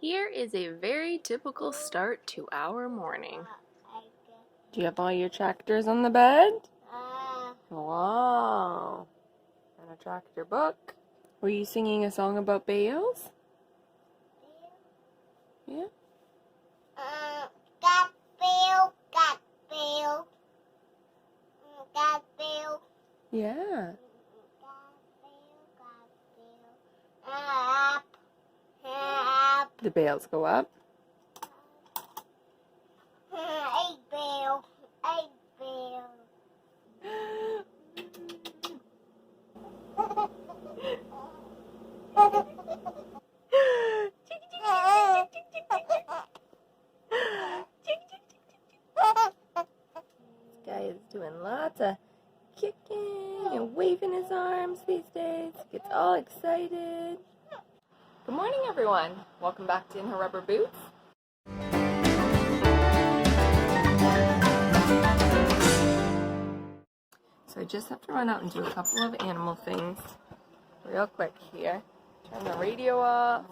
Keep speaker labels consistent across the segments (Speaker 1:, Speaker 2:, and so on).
Speaker 1: Here is a very typical start to our morning. Do you have all your tractors on the bed? Wow. And a tractor book. Were you singing a song about bales? Yeah?
Speaker 2: Got bill, got bill. Got bill.
Speaker 1: Yeah.
Speaker 2: Up, up.
Speaker 1: The bales go up.
Speaker 2: Eight bill, eight bill.
Speaker 1: This guy is doing lots of kicking and waving his arms these days. Gets all excited. Good morning, everyone. Welcome back to In Her Rubber Boots. So I just have to run out and do a couple of animal things real quick here. Turn the radio off.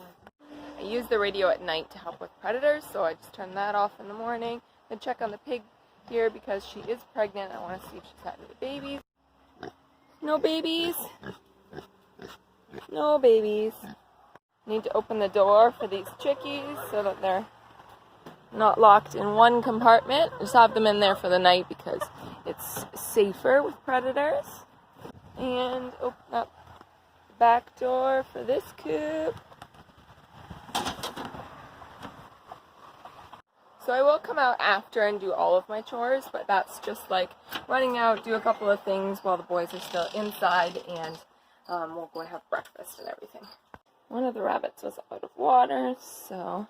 Speaker 1: I use the radio at night to help with predators, so I just turn that off in the morning. Then check on the pig here because she is pregnant. I want to see if she's had any babies. No babies. No babies. Need to open the door for these chickies so that they're not locked in one compartment. Just have them in there for the night because it's safer with predators. And open up the back door for this coop. So I will come out after and do all of my chores, but that's just like running out, do a couple of things while the boys are still inside, and we'll go and have breakfast and everything. One of the rabbits was out of water, so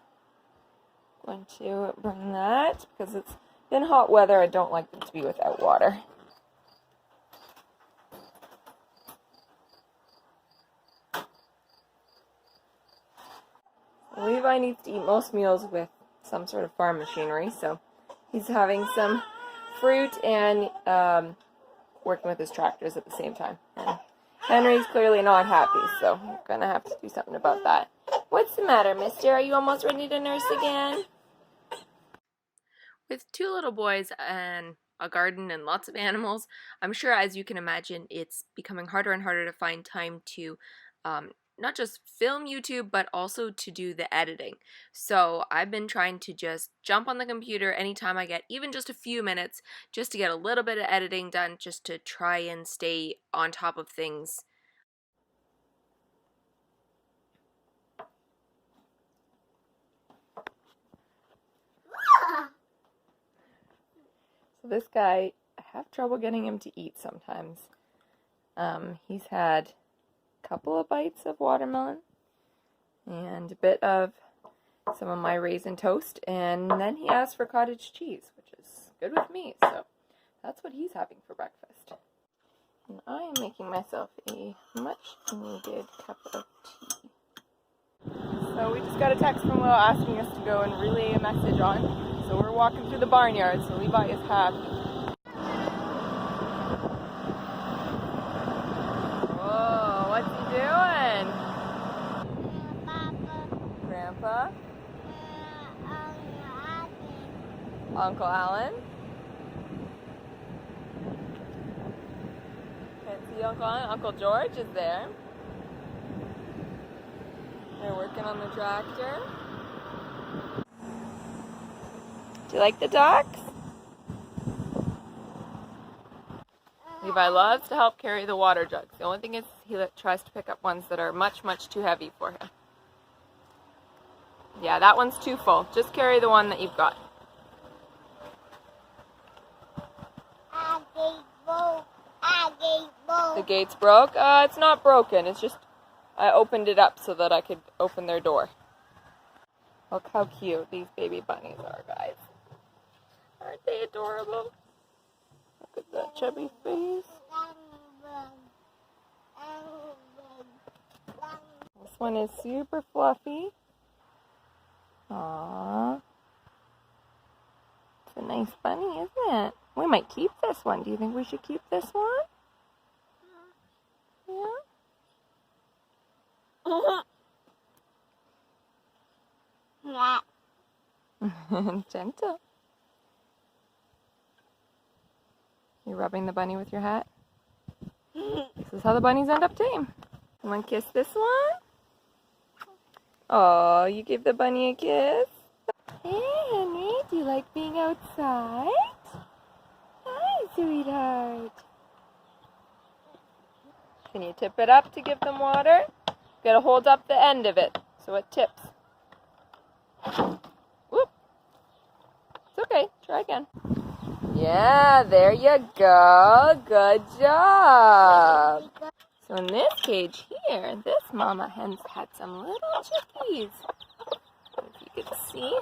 Speaker 1: I'm going to bring that because it's been hot weather. I don't like them to be without water. Levi needs to eat most meals with some sort of farm machinery, so he's having some fruit and working with his tractors at the same time. And Henry's clearly not happy, so I'm gonna have to do something about that. What's the matter, mister? Are you almost ready to nurse again? With two little boys and a garden and lots of animals, I'm sure, as you can imagine, it's becoming harder and harder to find time to not just film YouTube, but also to do the editing. So I've been trying to just jump on the computer anytime I get even just a few minutes, just to get a little bit of editing done, just to try and stay on top of things. So this guy, I have trouble getting him to eat sometimes. He's had a couple of bites of watermelon and a bit of some of my raisin toast, and then he asked for cottage cheese, which is good with me, so that's what he's having for breakfast. And I am making myself a much needed cup of tea. So we just got a text from Will asking us to go and relay a message on, so we're walking through the barnyard, so Levi is happy. Whoa, what's he doing? Grandpa? Uncle Alan? Can't see Uncle Alan. Uncle George is there. They're working on the tractor. Do you like the ducks? Levi loves to help carry the water jugs. The only thing is he tries to pick up ones that are much, much too heavy for him. Yeah, that one's too full. Just carry the one that you've got. The gate's broke? It's not broken. It's just I opened it up so that I could open their door. Look how cute these baby bunnies are, guys. Aren't they adorable? Look at that chubby face. This one is super fluffy. Aww. It's a nice bunny, isn't it? We might keep this one. Do you think we should keep this one? Yeah?
Speaker 2: Yeah.
Speaker 1: Gentle. You rubbing the bunny with your hat? This is how the bunnies end up tame. Someone kiss this one? Oh, you gave the bunny a kiss? Hey, Henry, do you like being outside? Hi, sweetheart. Can you tip it up to give them water? You gotta hold up the end of it so it tips. Whoop. It's okay. Try again. Yeah, there you go. Good job. So in this cage here, this mama hen's had some little chickies. If you could see.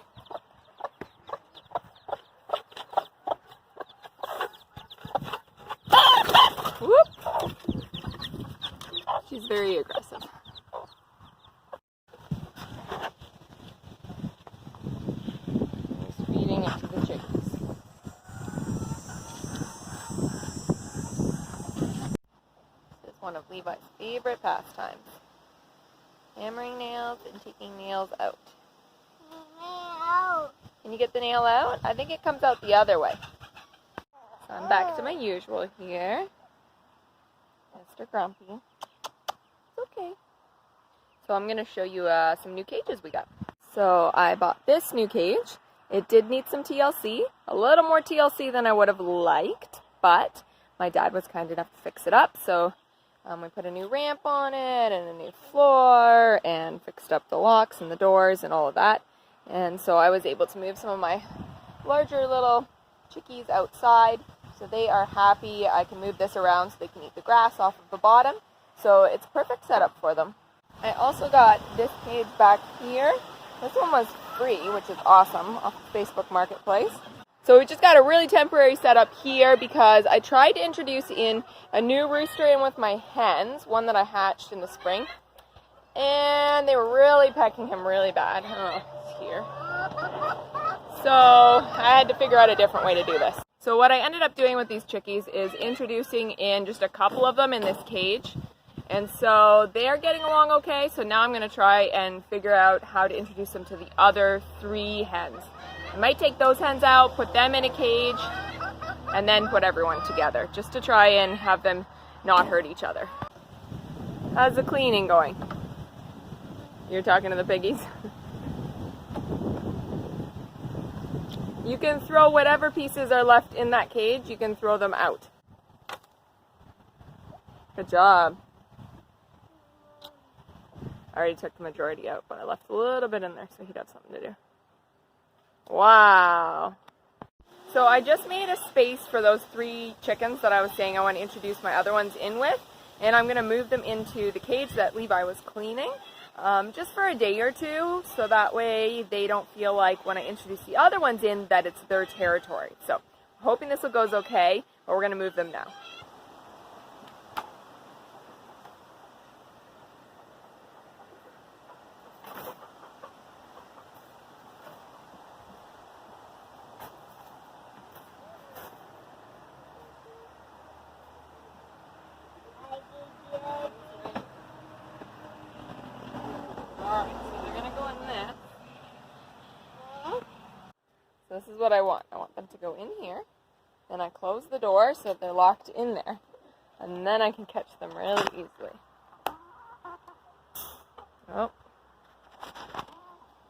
Speaker 1: Whoop. She's very aggressive. Just feeding it to the chickies. This is one of Levi's favorite pastimes. Hammering nails and taking nails out.
Speaker 2: Meow.
Speaker 1: Can you get the nail out? I think it comes out the other way. So I'm back to my usual here. Mr. Grumpy. It's okay. So I'm going to show you some new cages we got. So I bought this new cage. It did need some TLC. A little more TLC than I would have liked, but my dad was kind enough to fix it up. So we put a new ramp on it and a new floor and fixed up the locks and the doors and all of that. And so I was able to move some of my larger little chickies outside. So they are happy. I can move this around so they can eat the grass off of the bottom. So it's a perfect setup for them. I also got this cage back here. This one was free, which is awesome, off of Facebook Marketplace. So we just got a really temporary setup here because I tried to introduce in a new rooster in with my hens, one that I hatched in the spring. And they were really pecking him really bad. Oh, it's here. So I had to figure out a different way to do this. So what I ended up doing with these chickies is introducing in just a couple of them in this cage. And so they're getting along okay. So now I'm going to try and figure out how to introduce them to the other 3 hens. I might take those hens out, put them in a cage, and then put everyone together just to try and have them not hurt each other. How's the cleaning going? You're talking to the piggies? You can throw whatever pieces are left in that cage, you can throw them out. Good job. I already took the majority out, but I left a little bit in there so he'd have something to do. Wow. So I just made a space for those 3 chickens that I was saying I want to introduce my other ones in with. And I'm going to move them into the cage that Levi was cleaning. Just for a day or 2, so that way they don't feel like when I introduce the other ones in that it's their territory. So I'm hoping this will go okay, but we're going to move them now. Alright, so they're going to go in there. So this is what I want. I want them to go in here. Then I close the door so they're locked in there. And then I can catch them really easily. Oh.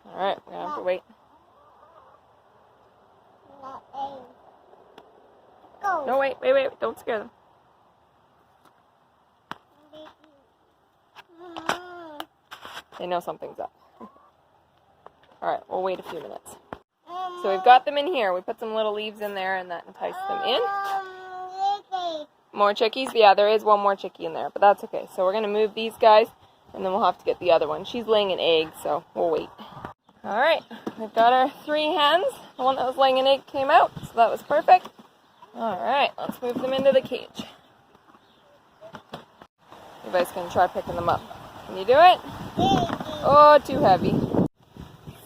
Speaker 1: Alright, we're going to have to wait.
Speaker 2: Go.
Speaker 1: No, wait. Don't scare them. They know something's up. Alright, we'll wait a few minutes. So we've got them in here. We put some little leaves in there and that enticed them in. More chickies? Yeah, there is one more chickie in there, but that's okay. So we're going to move these guys, and then we'll have to get the other one. She's laying an egg, so we'll wait. Alright, we've got our 3 hens. The one that was laying an egg came out, so that was perfect. Alright, let's move them into the cage. Everybody's going to try picking them up. Can you do it? Oh, too heavy.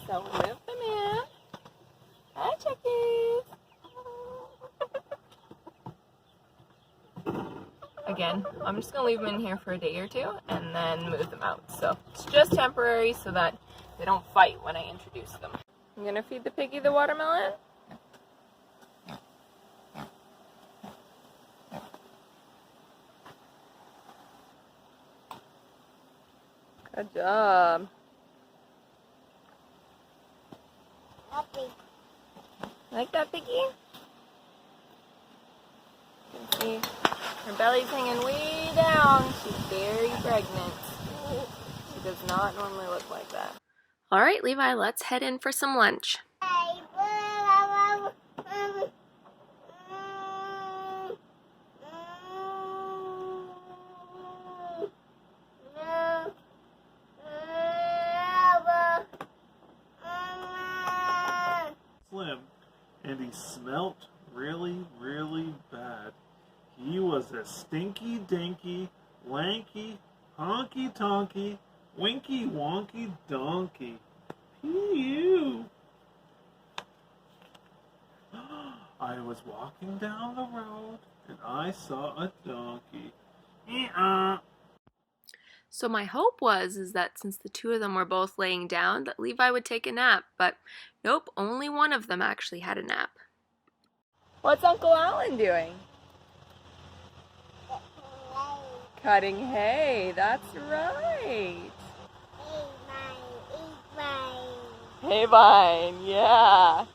Speaker 1: So we'll move them in. Hi, chickies. Again, I'm just going to leave them in here for a day or 2 and then move them out. So it's just temporary so that They don't fight when I introduce them. I'm gonna feed the piggy the watermelon. Good job.
Speaker 2: Happy.
Speaker 1: Like that, piggy? You can see her belly's hanging way down. She's very pregnant. She does not normally look like that. All right, Levi, let's head in for some lunch.
Speaker 3: Slim, and he smelt really, really bad. He was a stinky dinky, lanky, honky tonky, winky wonky donkey. Phew. I was walking down the road and I saw a donkey.
Speaker 1: So my hope is that since the two of them were both laying down, that Levi would take a nap, but nope, only one of them actually had a nap. What's Uncle Alan doing? Cutting hay, that's right. Hay vine, yeah.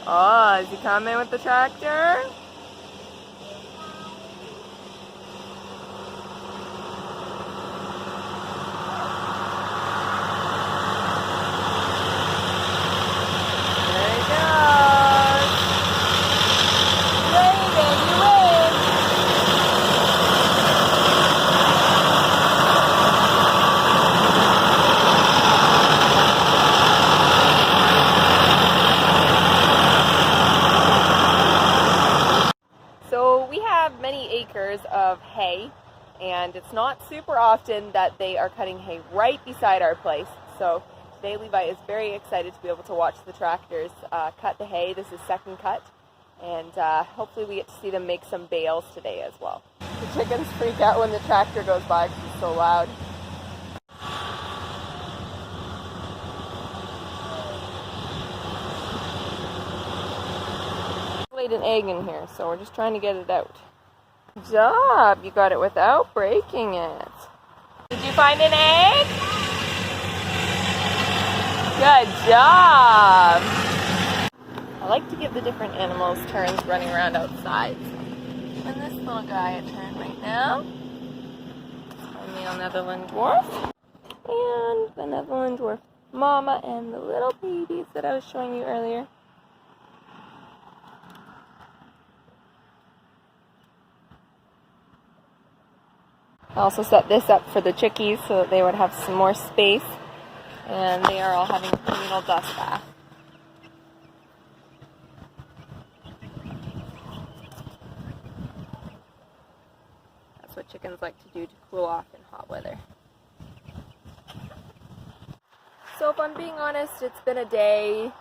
Speaker 1: Oh, is he coming with the tractor? Many acres of hay, and it's not super often that they are cutting hay right beside our place. So today Levi is very excited to be able to watch the tractors cut the hay. This is second cut, and hopefully we get to see them make some bales today as well. The chickens freak out when the tractor goes by because it's so loud. Laid an egg in here, so we're just trying to get it out. Good job! You got it without breaking it. Did you find an egg? Good job! I like to give the different animals turns running around outside. And this little guy a turn right now. A male Netherland dwarf. And the Netherland dwarf mama and the little babies that I was showing you earlier. I also set this up for the chickies so that they would have some more space, and they are all having a communal dust bath. That's what chickens like to do to cool off in hot weather. So if I'm being honest, it's been a day.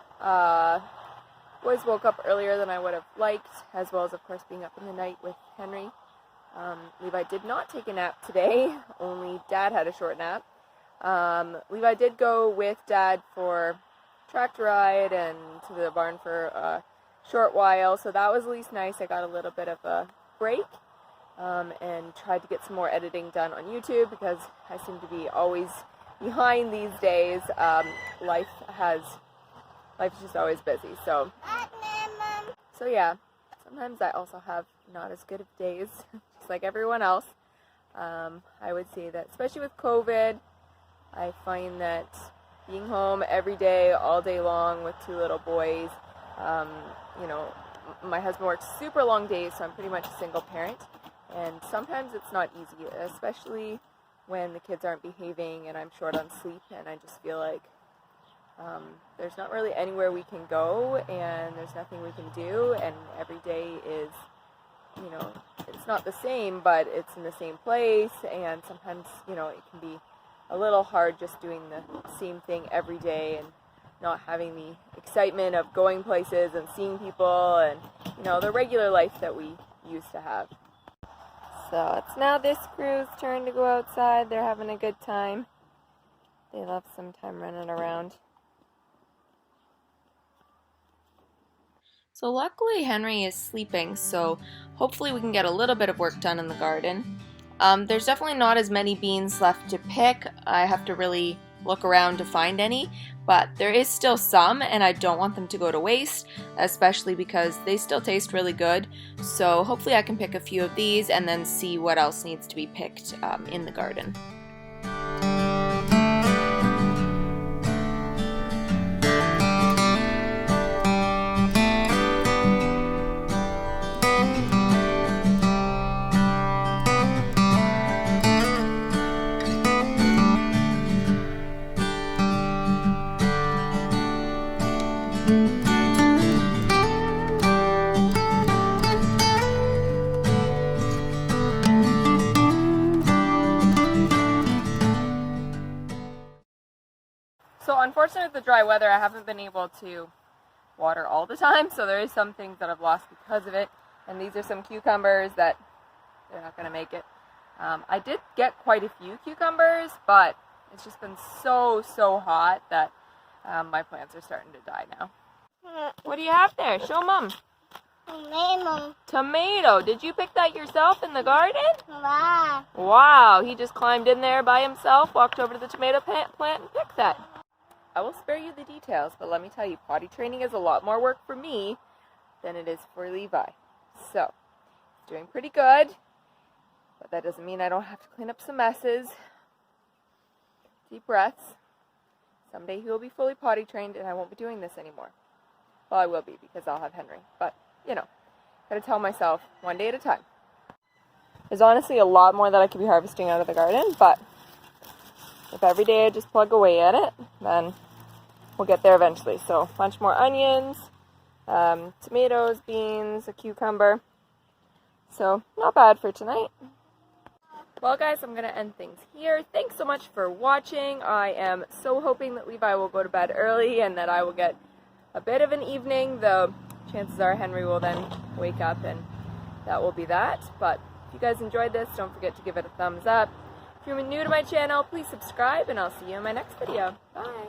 Speaker 1: Boys woke up earlier than I would have liked, as well as of course being up in the night with Henry. Levi did not take a nap today, only Dad had a short nap. Levi did go with Dad for a tractor ride and to the barn for a short while, so that was at least nice. I got a little bit of a break and tried to get some more editing done on YouTube because I seem to be always behind these days. Life is just always busy, so yeah, sometimes I also have not as good of days, just like everyone else. I would say that, especially with COVID, I find that being home every day, all day long with two little boys, my husband works super long days, so I'm pretty much a single parent, and sometimes it's not easy, especially when the kids aren't behaving and I'm short on sleep, and I just feel like there's not really anywhere we can go, and there's nothing we can do, and every day is, it's not the same, but it's in the same place, and sometimes, it can be a little hard just doing the same thing every day and not having the excitement of going places and seeing people and, the regular life that we used to have. So it's now this crew's turn to go outside. They're having a good time. They love some time running around. So luckily Henry is sleeping, so hopefully we can get a little bit of work done in the garden. There's definitely not as many beans left to pick. I have to really look around to find any, but there is still some, and I don't want them to go to waste, especially because they still taste really good. So hopefully I can pick a few of these and then see what else needs to be picked in the garden. So unfortunately with the dry weather, I haven't been able to water all the time, so there is some things that I've lost because of it, and these are some cucumbers that they're not going to make it. I did get quite a few cucumbers, but it's just been so hot that my plants are starting to die now. What do you have there? Show Mom.
Speaker 2: Tomato.
Speaker 1: Tomato. Did you pick that yourself in the garden?
Speaker 2: Wow.
Speaker 1: Wow, he just climbed in there by himself, walked over to the tomato plant and picked that. I will spare you the details, but let me tell you, potty training is a lot more work for me than it is for Levi. So, he's doing pretty good, but that doesn't mean I don't have to clean up some messes. Deep breaths. Someday he will be fully potty trained and I won't be doing this anymore. Well, I will be because I'll have Henry, but, you know, gotta tell myself one day at a time. There's honestly a lot more that I could be harvesting out of the garden, but if every day I just plug away at it, then we'll get there eventually. So a bunch more onions, tomatoes, beans, a cucumber. So not bad for tonight. Well guys, I'm going to end things here. Thanks so much for watching. I am so hoping that Levi will go to bed early and that I will get a bit of an evening, though chances are Henry will then wake up and that will be that. But if you guys enjoyed this, don't forget to give it a thumbs up. If you're new to my channel, please subscribe and I'll see you in my next video. Bye!